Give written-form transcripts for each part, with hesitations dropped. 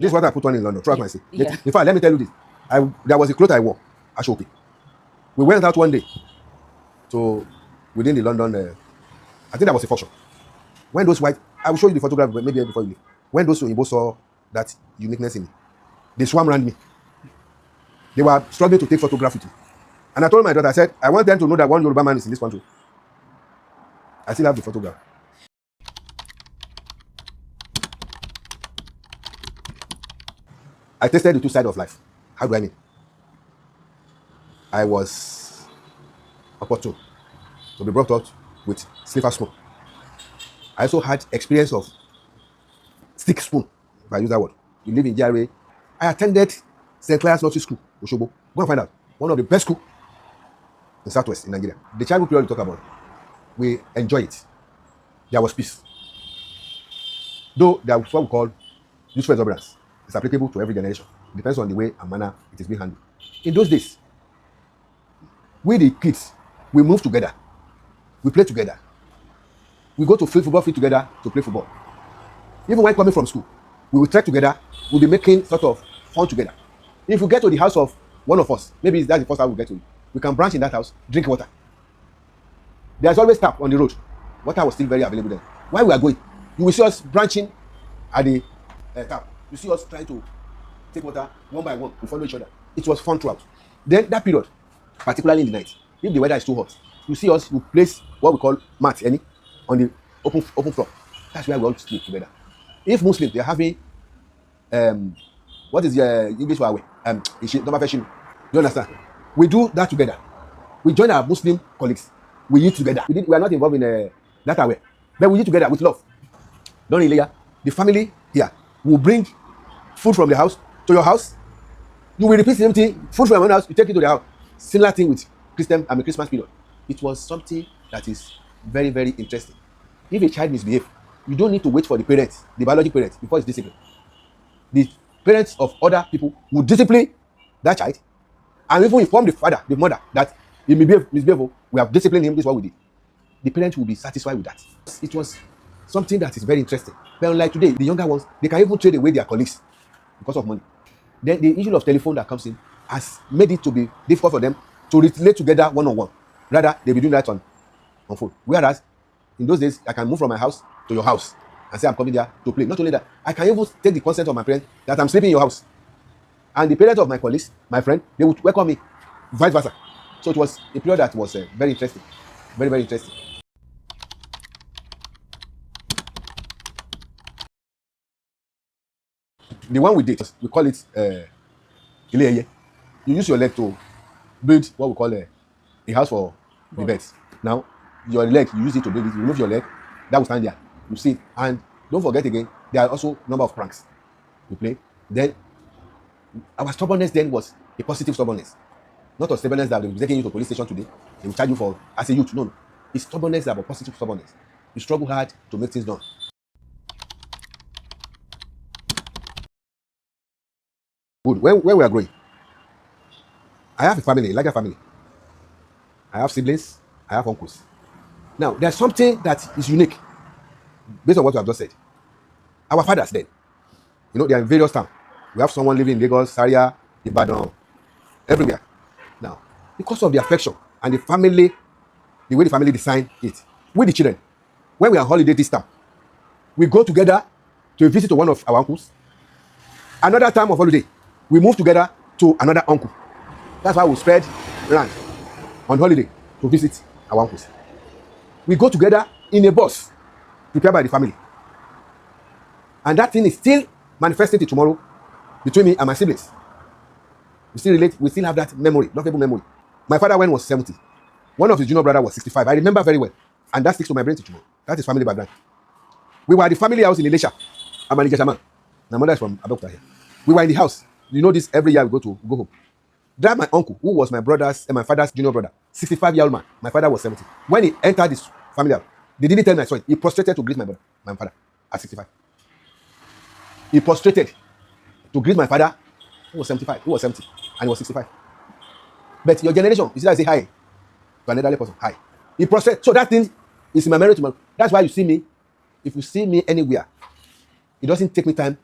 This is what I put on in London throughout my stay. Yeah. In fact, let me tell you this. There was a cloth I wore, Ashoki. We went out one day to within the London, I think that was a function. When those white, I will show you the photograph maybe before you leave. When those Oyinbo saw that uniqueness in me, they swam around me. They were struggling to take photograph with me. And I told my daughter, I said, I want them to know that one Yoruba man is in this country. I still have the photograph. I tested the two sides of life. How do I mean? I was opportune to be brought up with silver spoon. I also had experience of stick spoon, if I use that word. You live in Jare. I attended St. Clair's Nursery School, Oshobo. Go and find out. One of the best schools in Southwest in Nigeria. The childhood period we talk about, we enjoy it. There was peace. Though there was what we call useful exuberance. It's applicable to every generation. It depends on the way and manner it is being handled. In those days, we the kids, we move together. We play together. We go to football field together to play football. Even when coming from school, we will trek together. We'll be making sort of fun together. If we get to the house of one of us, maybe that's the first house we get to, we can branch in that house, drink water. There's always tap on the road. Water was still very available then. While we are going, you will see us branching at the tap. You see us trying to take water one by one. We follow each other. It was fun throughout. Then that period, particularly in the night, if the weather is too hot, you see us, we place what we call mat, on the open floor. That's where we all sleep together. If Muslims, they're having, what is the English for away? You understand? We do that together. We join our Muslim colleagues. We eat together. We are not involved in that way. But we eat together with love. Don't layer. The family here will bring food from the house to your house. You will repeat the same thing. Food from your own house, you take it to the house. Similar thing with Christmas period. It was something that is very, very interesting. If a child misbehaves, you don't need to wait for the parents, the biological parents, before it's disciplined. The parents of other people will discipline that child and even inform the father, the mother, that he misbehave. We have disciplined him, this is what we did. The parents will be satisfied with that. It was something that is very interesting. But unlike today, the younger ones, they can even trade away their colleagues because of money. Then the issue of telephone that comes in has made it to be difficult for them to relate together one-on-one. Rather, they'll be doing that on phone. Whereas, in those days, I can move from my house to your house and say I'm coming there to play. Not only that, I can even take the consent of my parents that I'm sleeping in your house. And the parents of my colleagues, my friend, they would welcome me, vice versa. So it was a period that was very interesting. Very, very interesting. The one we did, we call it Ileye. You use your leg to build what we call a house for the birds. Now, your leg, you use it to build it. You remove your leg, that will stand there. You see, and don't forget again, there are also a number of pranks we play. Then, our stubbornness then was a positive stubbornness. Not a stubbornness that they will be taking you to police station today. They will charge you for, as a youth. No. It's stubbornness about positive stubbornness. You struggle hard to make things done. Good. When we are growing, I have a family, a larger family. I have siblings, I have uncles. Now, there's something that is unique based on what you have just said. Our fathers then, they are in various towns. We have someone living in Lagos, Zaria, Ibadan, everywhere. Now, because of the affection and the family, the way the family design it, with the children, when we are on holiday this time, we go together to a visit to one of our uncles. Another time of holiday, we move together to another uncle. That's why we spread land on holiday to visit our uncles. We go together in a bus prepared by the family. And that thing is still manifesting till tomorrow between me and my siblings. We still relate, we still have that memory, lovable memory. My father, when he was 70, one of his junior brother was 65. I remember very well. And that sticks to my brain till tomorrow. That is family background. We were at the family house in Elisha. I'm an Ijeshaman. My mother is from Abuja here. We were in the house. You know this, every year we go home. That my uncle, who was my father's junior brother, 65-year-old man. My father was 70. When he entered this family house, they didn't tell my son. He prostrated to greet my father at 65. He prostrated to greet my father, who was 75. Who was 70, and he was 65. But your generation, you see that I say hi to an elderly person. Hi. He prostrated. So that thing is in my memory tomorrow. That's why you see me. If you see me anywhere, it doesn't take me time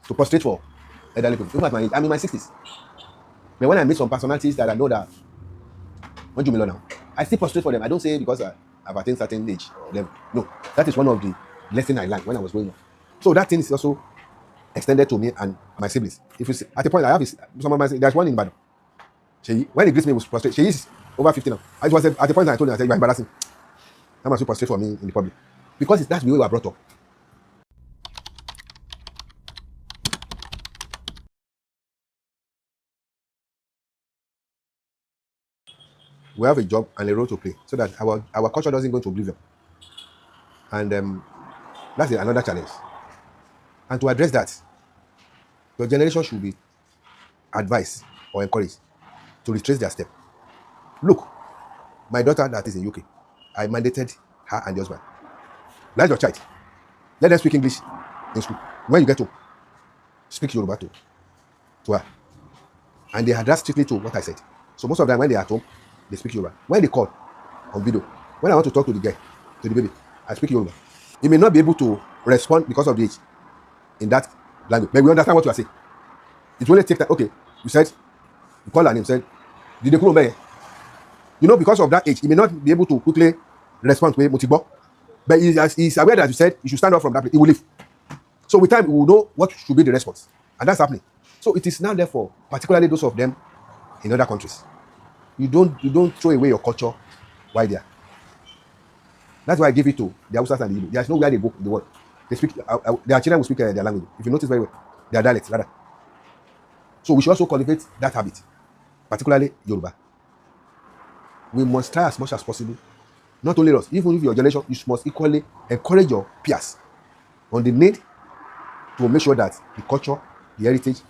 to prostrate for elderly people. Even at my age, I'm in my 60s. But when I meet some personalities that I know that want you now, I still prostrate for them. I don't say because I've attained certain age or level. No, that is one of the lessons I learned when I was growing up. So that thing is also extended to me and my siblings. If you see, at the point I have some of my there's one in Badon. When he greets me with prostrate, she is over 50 now. I was at the point I told her, I said, "You are embarrassing. How much you prostrate for me in the public?" Because that's the way we are brought up. We have a job and a role to play so that our culture doesn't go into oblivion. And that's another challenge. And to address that, your generation should be advised or encouraged to retrace their step. Look, my daughter that is in UK, I mandated her and the husband. Like your child, let them speak English in school. When you get home, speak Yoruba to her. And they adhere strictly to what I said. So most of them, when they are at home, they speak Yoruba. When they call on video, when I want to talk to the girl, to the baby, I speak Yoruba. He may not be able to respond because of the age in that language, but we understand what you are saying. It will only take time. Okay, you said, you call her name, said, did they come over? You know, because of that age, he may not be able to quickly respond to a motibo. But he's aware that you said you should stand up from that place. He will leave. So with time, we will know what should be the response. And that's happening. So it is now therefore, particularly those of them in other countries. You don't throw away your culture while there. That's why I give it to the Hausas and the Igbo. There's nowhere they go in the world. They speak, their children will speak their language. If you notice very well, their dialects rather. So we should also cultivate that habit, particularly Yoruba. We must try as much as possible, not only us, even if your generation, you must equally encourage your peers on the need to make sure that the culture, the heritage, is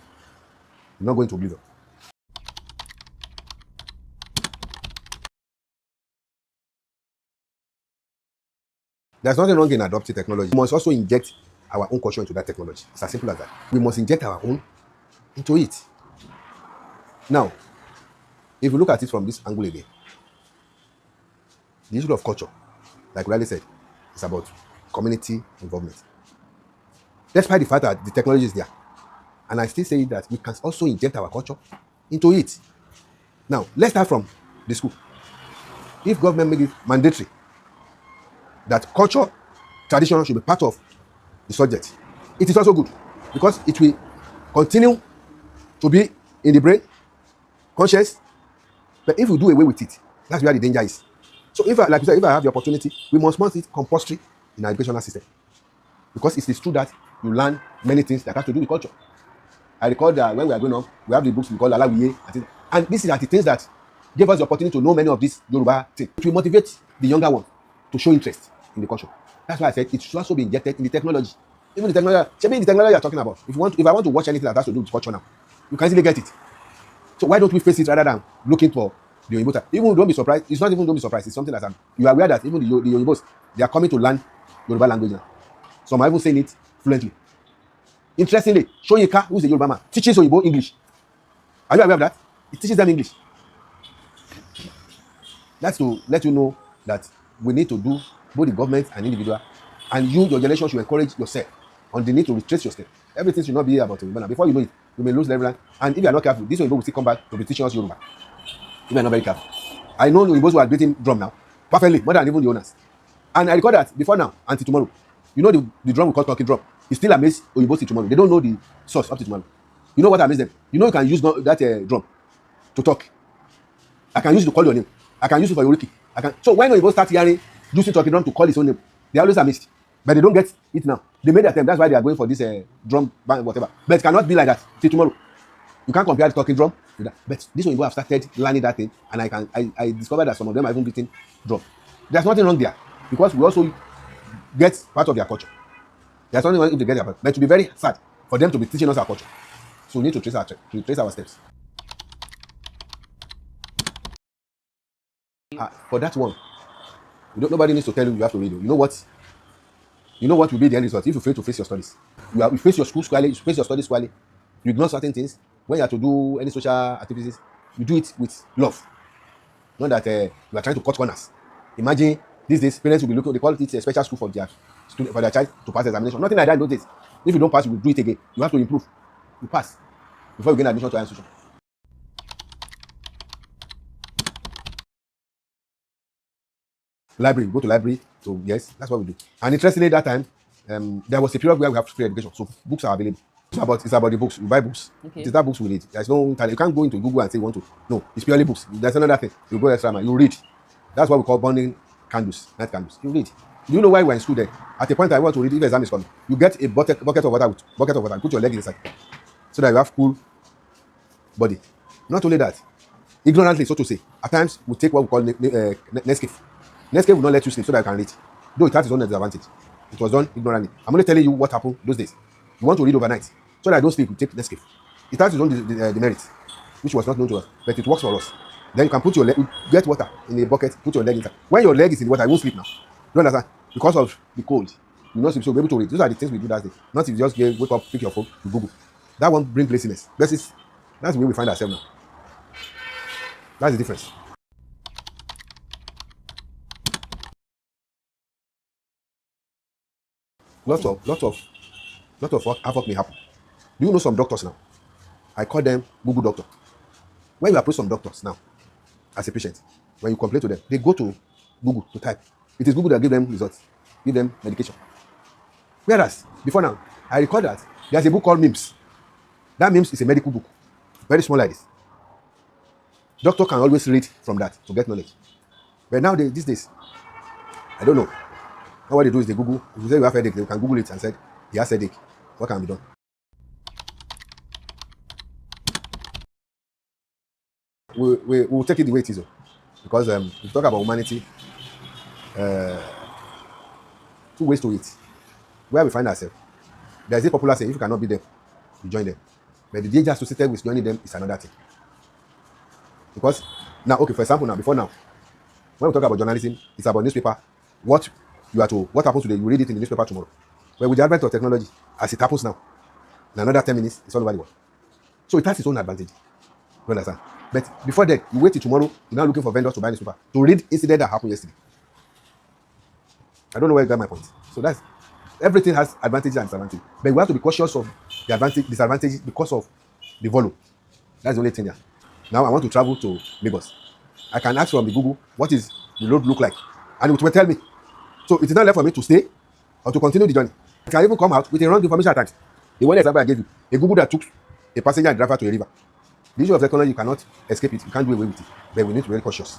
not going to oblivion. There's nothing wrong in adopting technology. We must also inject our own culture into that technology. It's as simple as that. We must inject our own into it. Now, if you look at it from this angle again, the issue of culture, like Riley said, is about community involvement. Despite the fact that the technology is there, and I still say that we can also inject our culture into it. Now, let's start from the school. If government make it mandatory that culture, tradition should be part of the subject, it is also good because it will continue to be in the brain, conscious. But if you do away with it, that's where the danger is. So if I have the opportunity, we must make it compulsory in our educational system. Because it is true that you learn many things that have to do with culture. I recall that when we are growing up, we have the books we call Alawiye, and this is the things that gave us the opportunity to know many of these Yoruba things. It will motivate the younger one to show interest in the culture. That's why I said it should also be injected in the technology. Even the technology you're talking about. If I want to watch anything that has to do with culture now, you can easily get it. So why don't we face it rather than looking for the Yoruba? Even don't be surprised. It's not even don't be surprised. It's something that you are aware that even the Yorubas, they are coming to learn Yoruba language now. Some are even saying it fluently. Interestingly, Shoyinka, who is a Yoruba man, teaches Oyibo English. Are you aware of that? He teaches them English. That's to let you know that we need to do both the government and individual, and you, your generation, should encourage yourself on the need to retrace your step. Everything should not be about Yoruba. Before you know it, you may lose level. And if you are not careful, this Oyibo will still come back to be teaching us Yoruba. If you are not very careful. I know Oyibos who are beating drum now, perfectly, more than even the owners. And I record that before now, until tomorrow. You know the drum we call talking drum. It still amazes Oyibos till tomorrow. They don't know the source up to tomorrow. You know what amazes them? You know you can use that drum to talk. I can use it to call your name. I can use it for Yoriki. So when Oyibos start hearing using talking drum to call his own name, they always amazed. But they don't get it now. They made attempt. That's why they are going for this drum band, whatever. But it cannot be like that till tomorrow. You can't compare the talking drum with that. But this one, you have started learning that thing, and I discovered that some of them are even beating drum. There's nothing wrong there because we also get part of their culture. There's nothing wrong if they get their part, but to be very sad for them to be teaching us our culture. So we need to trace our steps. For that one, nobody needs to tell you have to read. You know what will be the end result if you fail to face your studies. You face your school squarely, you face your studies squarely. You ignore certain things. When you have to do any social activities, you do it with love. Not that you are trying to cut corners. Imagine these days, parents will be looking, they call it a special school for their child to pass the examination. Nothing like that in those days. If you don't pass, you will do it again. You have to improve. You pass. before you gain admission to higher institution. Library, go to library. So yes, that's what we do. And interestingly, that time, there was a period where we have free education, so books are available. It's about the books. You buy books. Okay. It is that books we need. There's no internet. You can't go into Google and say you want to. No, it's purely books. There's another thing. You go extra mile. You read. That's what we call burning candles, night candles. You read. Do you know why we're in school there? At a point I want to read, if exam is coming, you get a bucket of water, put your leg inside, so that you have cool body. Not only that, ignorantly, so to say, at times we take what we call Nescafe. Nescafe will not let you sleep so that you can read. Though it has its own disadvantage. It was done ignorantly. I'm only telling you what happened those days. You want to read overnight, so that I don't sleep, you take Nescafe. It has its own demerits, which was not known to us, but it works for us. Then you can put your leg, get water in a bucket, put your leg inside. When your leg is in the water, you won't sleep now. You understand? Because of the cold. You know, so you'll be able to read. Those are the things we do that day. Not if you just wake up, pick your phone, you Google. That won't bring laziness. That's the way we find ourselves now. That's the difference. Lots of havoc may happen. Do you know some doctors now? I call them Google doctor. When you approach some doctors now, as a patient, when you complain to them, they go to Google to type. It is Google that give them results, give them medication. Whereas, before now, I recall that there's a book called MIMS. That MIMS is a medical book, very small like this. Doctor can always read from that to get knowledge. But now, these days, I don't know. Now what they do is they Google. If you say you have headache, they can Google it and say, he has headache. What can be done? We'll take it the way it is, because if you talk about humanity, two ways to it. Where we find ourselves, there's a popular saying: if you cannot be them, you join them. But the danger associated with joining them is another thing. Because now, okay, for example, before now, when we talk about journalism, it's about newspaper. What happens today, you read it in the newspaper tomorrow. But with the advent of technology, as it happens now, in another 10 minutes, it's all over the world. So it has its own advantage. You understand? But before that, you wait till tomorrow, you're now looking for vendors to buy newspaper, to read incident that happened yesterday. I don't know where you got my point. So that's, everything has advantages and disadvantages. But we have to be cautious of the disadvantages because of the volume. That's the only thing there. Now I want to travel to Lagos. I can ask from the Google, what is the road look like? And it will tell me. So it is not left for me to stay or to continue the journey. It can even come out with a wrong information at times. The one example I gave you, a Google that took a passenger and driver to a river. The issue of technology, you cannot escape it. You can't do away with it. But we need to be very cautious.